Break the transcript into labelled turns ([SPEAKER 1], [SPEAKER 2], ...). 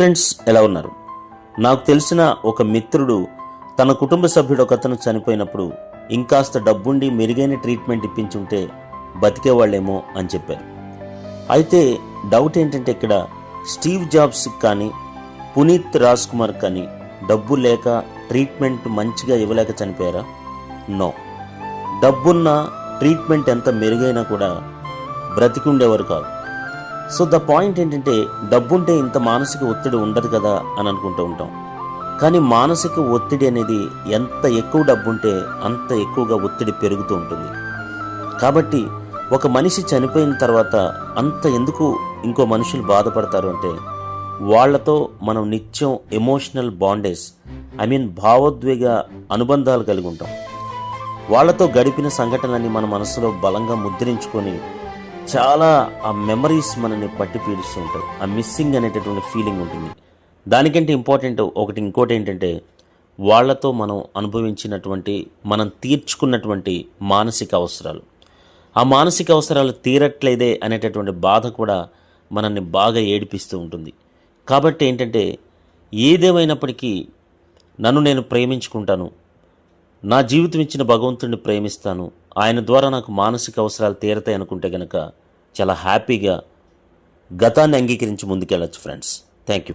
[SPEAKER 1] Friends ఎలా ఉన్నారు? నాకు తెలిసిన ఒక మిత్రుడు తన కుటుంబ సభ్యుడు ఒకతను చనిపోయినప్పుడు ఇంకాస్త డబ్బుండి మెరుగైన ట్రీట్మెంట్ ఇప్పించుంటే బతికేవాళ్ళేమో అని చెప్పారు. అయితే డౌట్ ఏంటంటే ఇక్కడ స్టీవ్ జాబ్స్ కానీ పునీత్ రాజ్ కుమార్ కానీ డబ్బు లేక ట్రీట్మెంట్ మంచిగా ఇవ్వలేక చనిపోయారా? నో. డబ్బున్న ట్రీట్మెంట్ ఎంత మెరుగైనా కూడా బ్రతికి ఉండేవారు కాదు. సో ద పాయింట్ ఏంటంటే డబ్బుంటే ఇంత మానసిక ఒత్తిడి ఉండదు కదా అని అనుకుంటూ ఉంటాం. కానీ మానసిక ఒత్తిడి అనేది ఎంత ఎక్కువ డబ్బుంటే అంత ఎక్కువగా ఒత్తిడి పెరుగుతూ ఉంటుంది. కాబట్టి ఒక మనిషి చనిపోయిన తర్వాత అంత ఎందుకు ఇంకో మనుషులు బాధపడతారు అంటే వాళ్లతో మనం నిత్యం ఎమోషనల్ బాండేజ్ భావోద్వేగ అనుబంధాలు కలిగి ఉంటాం. వాళ్లతో గడిపిన సంఘటనలని మన మనసులో బలంగా ముద్రించుకొని చాలా ఆ మెమరీస్ మనల్ని పట్టి పీడిస్తూ ఉంటాయి. ఆ మిస్సింగ్ అనేటటువంటి ఫీలింగ్ ఉంటుంది. దానికంటే ఇంకోటి ఏంటంటే వాళ్లతో మనం అనుభవించినటువంటి మనం తీర్చుకున్నటువంటి మానసిక అవసరాలు, ఆ మానసిక అవసరాలు తీరట్లేదే అనేటటువంటి బాధ కూడా మనల్ని బాగా ఏడిపిస్తూ ఉంటుంది. కాబట్టి ఏంటంటే ఏదేమైనప్పటికీ నన్ను నేను ప్రేమించుకుంటాను, నా జీవితం ఇచ్చిన భగవంతుడిని ప్రేమిస్తాను, ఆయన ద్వారా నాకు మానసిక అవసరాలు తీరతాయి అనుకుంటే కనుక చాలా హ్యాపీగా గతాన్ని అంగీకరించి ముందుకెళ్ళచ్చు ఫ్రెండ్స్. Thank you.